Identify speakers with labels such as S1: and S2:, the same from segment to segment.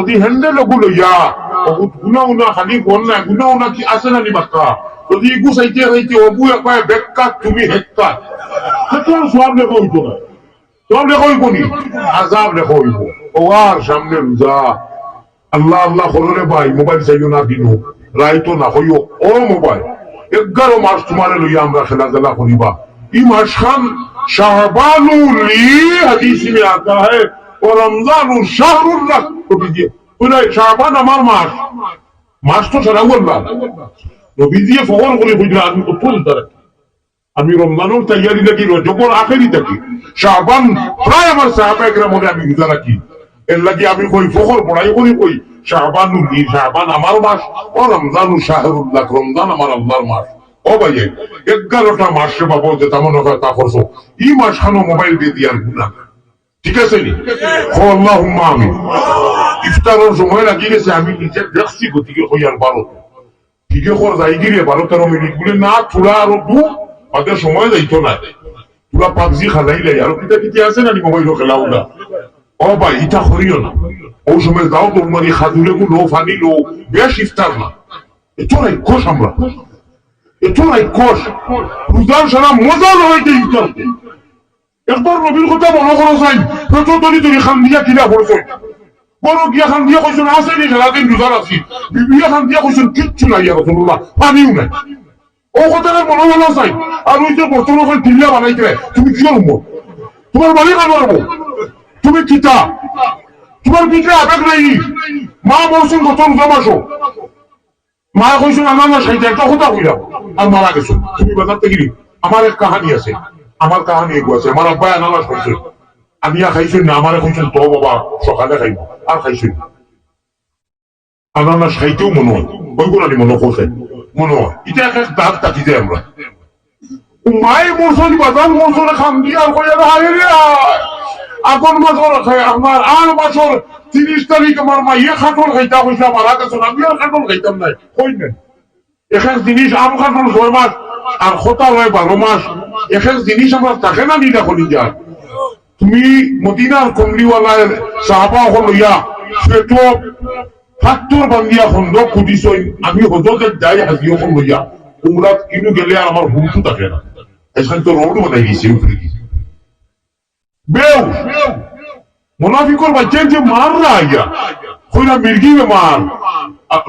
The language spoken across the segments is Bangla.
S1: যদি হ্যান্ডেল ওগুলো ইয়া গুনা উনা খালি বল না গুনা উনা কি আছে না নি বাক্কা যদি ইগু চাইতে হইতে অবু একায় বেক্কা তুমি হেক্কা সেটা সব লেখা হইতো না সব লেখা হইব নি আজাব লেখা হইব ও আর সামনে রোজা আল্লাহ আল্লাহ করলে ভাই মোবাইল চাইও না দিনো রাইতো না হইও ও মোবাইল 11 মাস তোমার লইয়া আমরা খেলাধুলা করিবা ই মাস খান শাহবানু লি হাদিস में आता है और रमजान शाहरुल्लाह तो कीजिए पूरा शाबान আমার মাস তো সারা বলবা নবী দিয়ে ফওয়ার করে বুঝলা আমি তো ফুল ধরে আমি রমজানের তৈয়ারি লাগি রজবের আখেরি থাকি শাবান প্রায় আমার সাহাবায়ে কেরাম বলে আমি রোজা রাখি এর লাগি আমি কই ফখর পড়াই কই শাবানু লি শাবান আমার মাস ও রমজানু শাহরুল্লাহ রমজান আমার আল্লাহর মাস ও ভাই 11টা মাসে বাবা যে তেমন তা করছো এই মাস খানো মোবাইল দিয়ে দিয়ার গুনাহ ঠিক আছে নি ও আল্লাহুম্মা আমিন ইফতারের সময় লাগি গেছে আমি নিজে দেখছি গতিকে হইয়ার 12 ঠিকই কর যাই গিয়ে 12-13 মিনিট বলে না থোড়া আর দু আমাদের সময় যাইতো না পুরা পাবজি খেলাইলে আর কিটা কিটা আছে না মোবাইল খেলাও না ও ভাই এটা করিও না ও সময় যাও তোমার খাদুলে গুলো ফানি লো বেশ ইফতার না এতো নাই কোশ আমরা এতো নাই কোশ রোজার সারা মজা লইতে ইফতার একবার নবীর কথা মনে করো চাই প্রচুর তুমি খান দিয়া কিনা পড়ছো বড় গিয়া খান দিয়া কইছেন আসেনি সারাদিন রোজার আছি বিবিয়া খান দিয়া কইছেন কিচ্ছু নাই ইয়া রাসূলুল্লাহ পানিও নাই ও কথাটা মনে মনে চাই আর ওই যে বর্তমান করে টিল্লা বানাইতে তুমি কি করবো তোমার বাড়ি কাজ করবো তুমি কিতা তোমার ভিতরে আবেগ নাই মা বলছেন গত রোজা মাসো মা কইছেন আমার না সাইতে একটা কথা কইলাম আর মারা গেছো তুমি বাজার থেকে আমার এক কাহিনী আছে আমার কাহিনী এগো আছে আমার আব্বা আনারস খাইছে আমি খাইছেন না আমার কইছেন তো বাবা সকালে খাইব আর খাইছেন আনারস খাইতেও মনে হয় ওইগুলো আমি মনে করছে মনে হয় এটা এক দাগ তাকি যায় আমরা মায়ের মরসনি বাজার মরসনে খান দিয়ে আর কইয়া রে আগন মাসর খাই আমার আর মাসর 30 তারিখ আমার মা ইয়ে খাটল খাইতা কইছে মারা গেছে আমি আর খাটল খাইতাম নাই কই না এক জিনিস আম খাটল 6 মাস আর খোতা হয় 12 মাস এক জিনিস আমরা থাকে না নিরা করি যা তুমি মদিনার কমলিওয়ালার সাহাবা হলইয়া সেটো ফাত্তর বান্দিয়া খন্দ কুদিছই আমি হজরতে যাই হাজিও হলইয়া উমরাত কিনু গেলে আর আমার হুমতু থাকে না এখানে তো রোড বানাই দিয়েছে উপরে বেউ মুনাফিকর বাচ্চা যে মার না আইয়া কইরা মির্গি বেমার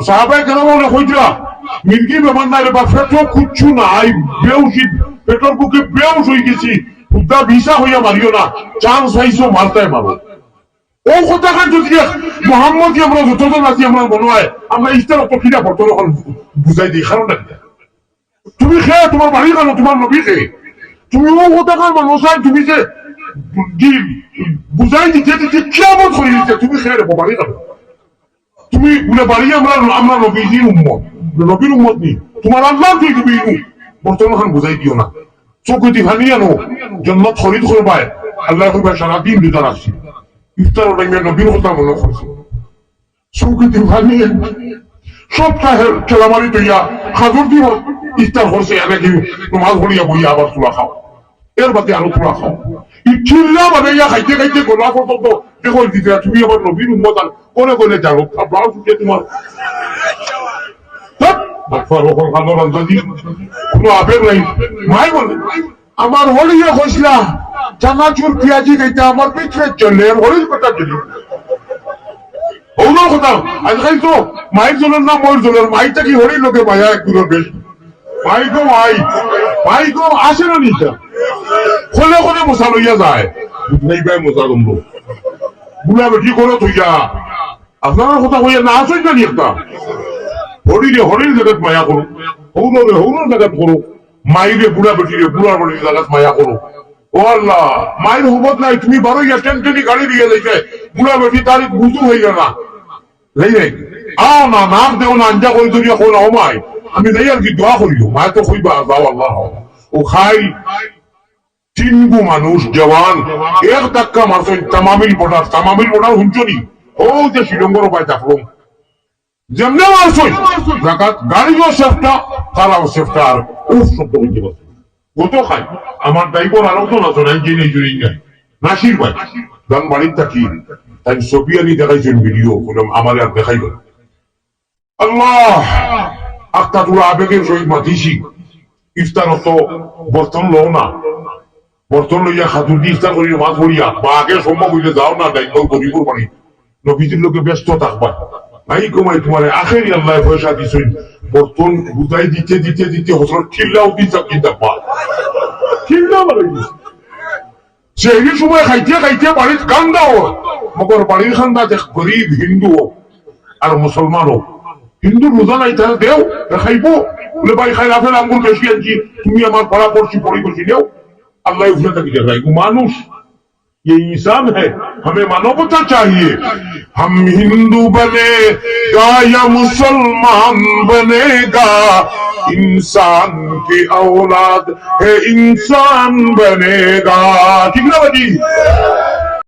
S1: সাহাবায়ে কেরাম বলে কইরা মির্গি বেমার না রে বা পেটো কুচ্ছু নাই বেউসি পেটর বুকে বেউস হই গেছি খুদা ভিসা হইয়া মারিও না চান্স পাইছো মারতাই মারো ও কথা কান যদি মোহাম্মদ কি আমরা যতজন আছি আমরা মনে হয় আমরা ইস্তার তো কিনা পড়তো এখন বুঝাই দিই কারণটা কি তুমি খেয়ে তোমার বাড়ি কেন তোমার নবী খেয়ে তুমি ও কথা কান মানুষ তুমি যে বুঝাই দিতে দিতে কিয়ামত হয়ে দিতে তুমি খেয়ে রেখো বাড়ি কেন তুমি বলে বাড়ি আমরা নবীজির উম্মত নবীর উম্মত নেই তোমার আল্লাহ তুই তুমি বর্তমান বুঝাই দিও না চৌকতি ভানি আনো জন্নত খরিদ করবায় আল্লাহ কইবা সারাদিন রোজা রাখছি ইফতার টাইমে নবীর কথা মনে করছি চৌকতি ভানি সপ্তাহের খেলামারি তৈয়া খাজুর দিব ইফতার করছে এনেকি নমাজ পড়িয়া বইয়া আবার চুলা খাও এর বাকি আরো চুলা খাও ইচ্ছিল্লা মানে ইয়া খাইতে খাইতে গোলা পর্যন্ত দেখো দিতে তুমি আবার নবীর উম্মত আর কোনে কোনে জানো ব্লাউজ শুকিয়ে তোমার কোনো আবেগ নাই মাই বলে আমার হলিয়া হইসলা চানাচুর পেঁয়াজি খাইতে আমার পিছনে চলে হলির কথা চলি ওগুলোর কথা আজকাল তো মায়ের জনের না ময়ের জনের মাইটা কি হরির লোকে মায়া একগুলোর বেশি মাই গো মাই গো আসে না নিচা খোলে খোলে মশা লইয়া যায় নেই ভাই মশা গন্ধ বুলা বেটি করে তুইয়া আপনার কথা কইয়া না আসই না নি একটা হরির জায়গাত মায়া করো হৌরের জায়গাত করো মাইরে বুড়া বেটিরে বুড়ার বেটির জায়গাত মায়া করো ও আল্লাহ মায়ের হুবত নাই তুমি বারো ইয়া টেনটেনি গাড়ি দিয়ে যাইছে বুড়া বেটি তারিখ বুঝু হয়ে গেল না না নাম দেও না আঞ্জা করে ধরিয়া কো না ও মাই আমি যাই আর কি দোয়া করিও মায় তো কইবা যাও আল্লাহ ও খাই তিনগু মানুষ জওয়ান এক ধাক্কা মারছেন তামামিল বর্ডার হুঞ্চনি ও যে শ্রীলঙ্কার উপায় থাকলো যেমনে মারছেন জাকাত গাড়িও সেফটা তারাও সেফটা আর উফ শব্দ হইতে পারছে গত খাই আমার ড্রাইভার আরো তো না জনাই যে নেই জুড়ি নাই নাসির ভাই গান বাড়ির থাকি তাই ছবি আনি দেখাইছেন ভিডিও বললাম আমার আর দেখাইল আল্লাহ আত্মা তোরা আবেগের সহিত মাতিছি ইফতার অত বর্তন লও না বর্তন লইয়া খাতুর দিয়ে ইফতার করি মাছ করিয়া বা আগে সম্ভব হইলে যাও না দায়িত্ব করিব পারি নবীজির লোকে ব্যস্ত থাকবা নাই কমাই তোমার আখেরি আল্লাহ পয়সা দিছেন বর্তন বুঝাই দিতে দিতে দিতে হসরত খিল্লাও দিতে কিনতে পা খিল্লা বলে সেই সময় খাইতে খাইতে বাড়ির কান্দাও মগর বাড়ির খান্দা দেখ গরিব হিন্দু আর মুসলমানও হিন্দু রোজা নাই তাহলে দেও খাইব বলে ভাই খাই রাফেল আঙ্গুল বেশি আনছি তুমি আমার পড়া পড়ছি পড়ি করছি দেও আল্লাহ উঠে থাকি দেখাই মানুষ ये इंसान है हमें मानवता चाहिए हम हिंदू बनेगा या मुसलमान बनेगा इंसान की औलाद है इंसान बनेगा ठीक ना भाजी